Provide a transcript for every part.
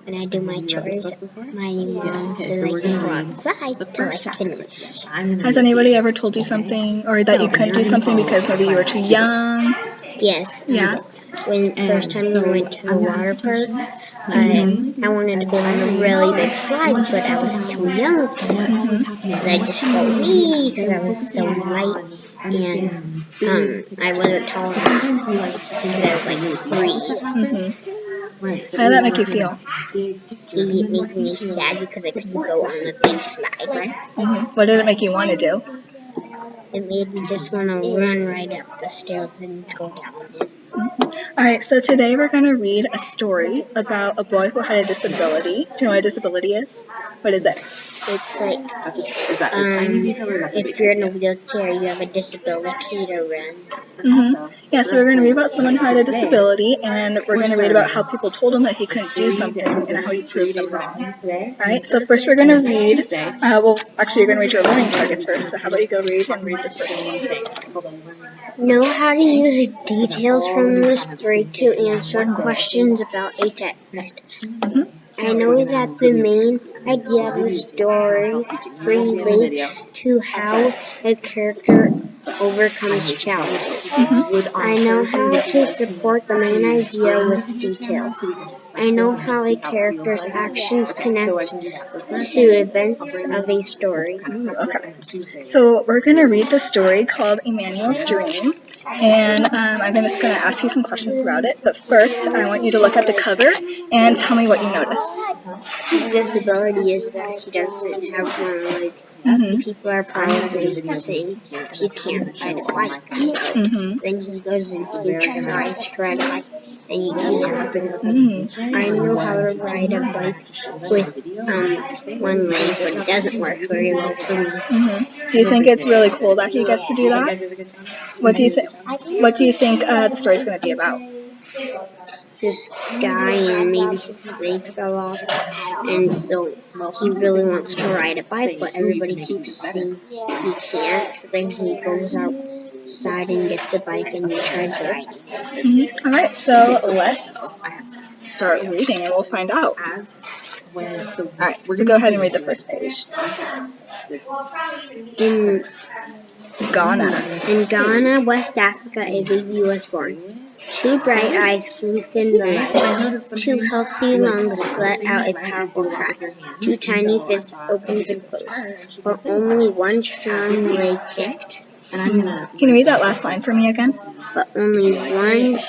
when I do my chores, my mom says I can go outside till I finish. Has anybody ever told you something, or that you couldn't do something because maybe you were too young? Yes. Yeah. When first time we went to the water park, I wanted to go on a really big slide, but I was too young for it. And I just go wee because I was so light, and I wasn't tall enough because I was like 3. How did that make you feel? It made me sad because I couldn't go on the big slide. What did it make you want to do? It made me just want to run right up the stairs and go down it. Alright, so today we're going to read a story about a boy who had a disability. Do you know what a disability is? What is it? It's like, if you're in a wheelchair, you have a disability to run. Yeah, so we're going to read about someone who had a disability, and we're going to read about how people told him that he couldn't do something and how he proved them wrong. Alright, so first we're going to read, actually you're going to read your learning targets first, so how about you go read the first one. Know how to use details from the story to answer questions about a text. I know that the main idea of the story relates to how a character overcomes challenges. I know how to support the main idea with details. I know how a character's actions connect to events of a story. Okay, so we're going to read the story called Emmanuel's Dream, and I'm just going to ask you some questions about it, but first I want you to look at the cover and tell me what you notice. His disability is that he doesn't have one leg. People are probably saying he can't ride a bike, so then he goes and he tries to ride a bike, and he can't. I know how to ride a bike with one leg, but it doesn't work very well for me. Do you think it's really cool that he gets to do that? What do you think? What do you think the story's going to be about? This guy, and maybe his leg fell off, and so he really wants to ride a bike, but everybody keeps saying he can't, so then he goes outside and gets a bike and he tries to ride it. Alright, so let's start reading and we'll find out. Alright, so go ahead and read the first page. In Ghana. Ghana, West Africa, a baby was born. 2 bright eyes blinked in the light. 2 healthy lungs let out a powerful cry. 2 tiny fists opened and closed, but only 1 strong leg kicked. Can you read that last line for me again? But only 1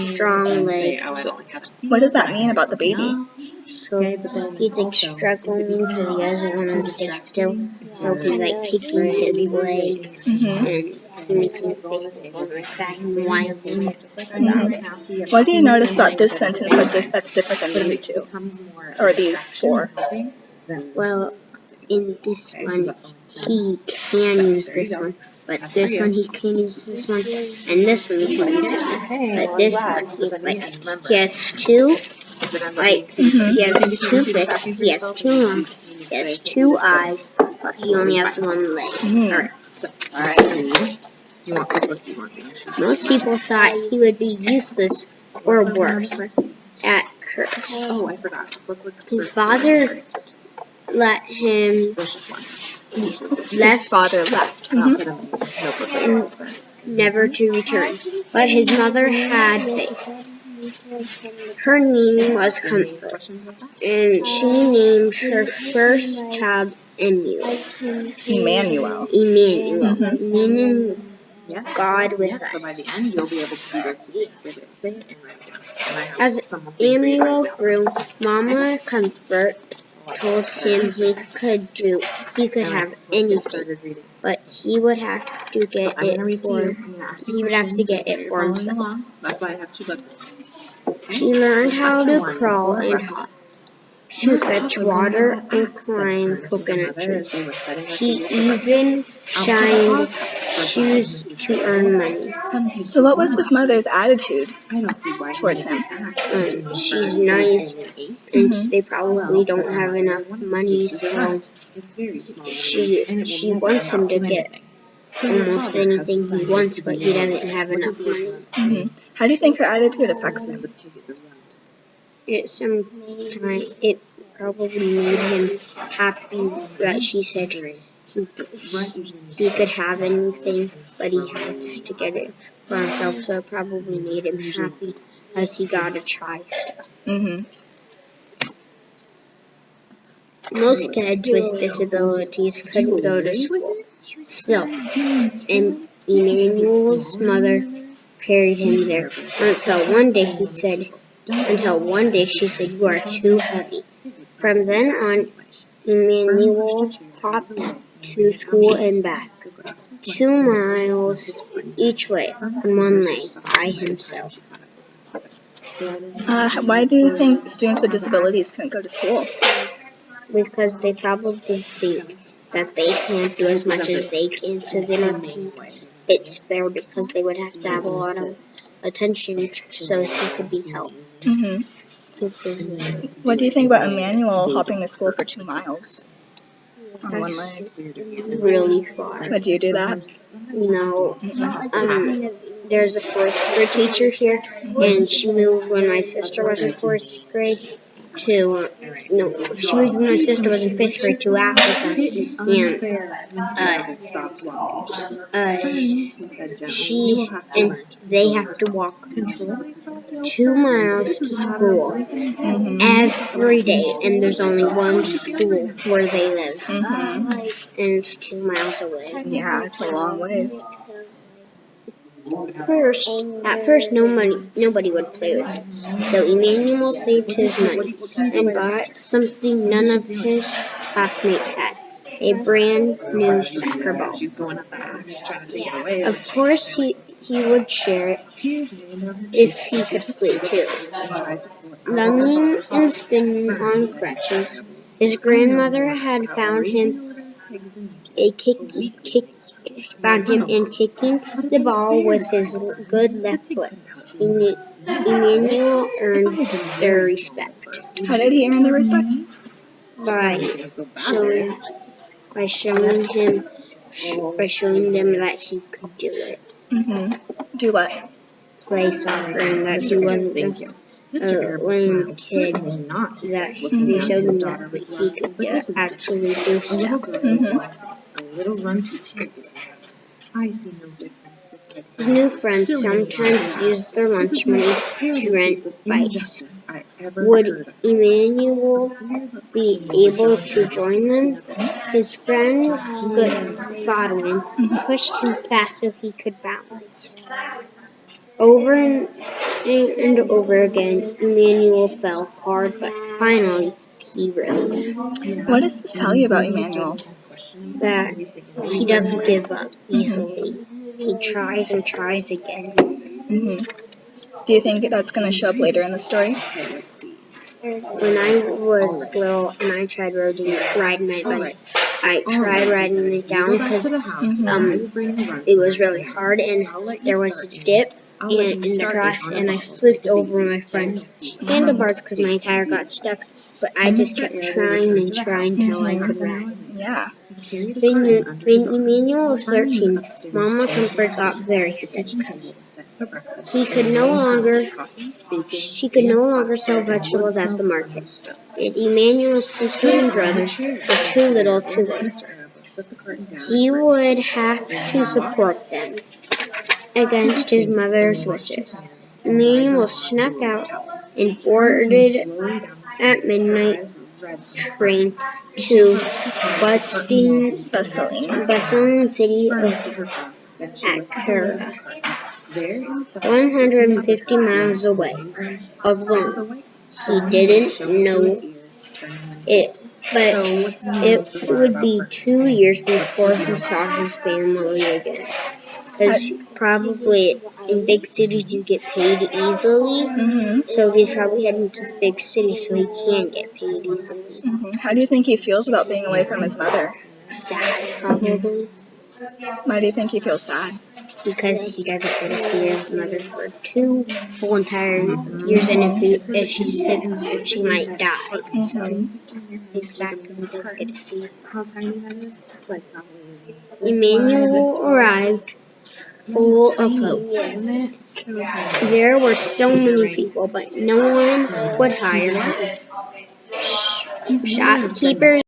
strong leg kicked. What does that mean about the baby? So he's like struggling because he doesn't want to stay still. So he's like kicking his leg and making faces like that and whining about it. What do you notice about this sentence that's different than these 2? Or these 4? Well, in this one, he can use this one. But this one, he can use this one. And this one, he can use this one. But this one, he has 2. He has 2 fists, he has 2 lungs, he has 2 eyes, but he only has 1 leg. Alright. Most people thought he would be useless or worse at curse. His father let him never to return, but his mother had faith. Her name was Comfort, and she named her first child Emmanuel, meaning God with us. As Emmanuel grew, Mama Comfort told him he could have anything, but he would have to get it for himself. He learned how to crawl and hop, to fetch water and climb coconut trees. He even shined shoes to earn money. So what was his mother's attitude towards him? She's nice, and they probably don't have enough money, so she wants him to get almost anything he wants, but he doesn't have enough money. How do you think her attitude affects him? it probably made him happy that she said he could have anything, but he has to get it for himself. So it probably made him happy as he got to try stuff. Most kids with disabilities couldn't go to school. Still, Emmanuel's mother carried him there until one day she said, "You are too heavy." From then on, Emmanuel hopped to school and back, 2 miles each way on one leg by himself. Why do you think students with disabilities couldn't go to school? Because they probably think that they can't do as much as they can, so they don't think it's fair because they would have to have a lot of attention so he could be helped. What do you think about Emmanuel hopping to school for 2 miles on one leg? Really far. Would you do that? No. There's a 4th grade teacher here, and she moved when my sister was in 4th grade she moved when my sister was in 5th grade to Africa, and they have to walk 2 miles to school every day, and there's only one school where they live, and it's 2 miles away. Yeah, it's a long ways. At first, nobody would play with him, so Emmanuel saved his money and bought something none of his classmates had, a brand new soccer ball. Of course, he would share it if he could play too. Lugging and spinning on crutches, his grandmother had found him and kicking the ball with his good left foot. Emmanuel earned their respect. How did he earn their respect? By showing them that he could do it. Do what? Play soccer, and that he wasn't just a lame kid. That they showed him that he could actually do stuff. His new friends sometimes used their lunch money to rent bikes. Would Emmanuel be able to join them? His friend Godwin pushed him fast so he could balance. Over and over again, Emmanuel fell hard, but finally he rose. What does this tell you about Emmanuel? That he doesn't give up easily. He tries and tries again. Do you think that's going to show up later in the story? When I was little and I tried riding my bike, I tried riding it down because it was really hard and there was a dip in the grass and I flipped over my front handlebars because my tire got stuck. But I just kept trying and trying till I could ride. Yeah. When Emmanuel was 13, Mama Comfort got very sick. She could no longer sell vegetables at the market. And Emmanuel's sister and brother were too little to work. He would have to support them against his mother's wishes. Emmanuel snuck out and boarded at midnight train to bustling city of Accra, 150 miles away, alone. He didn't know it, but it would be 2 years before he saw his family again. Because probably in big cities you get paid easily, so he's probably heading to the big city so he can get paid easily. How do you think he feels about being away from his mother? Sad, probably. Why do you think he feels sad? Because he doesn't get to see his mother for 2 whole entire years, and if she's sick, she might die. So exactly, he doesn't get to see her. Emmanuel arrived full of hope. There were so many people, but no one would hire us. Shopkeepers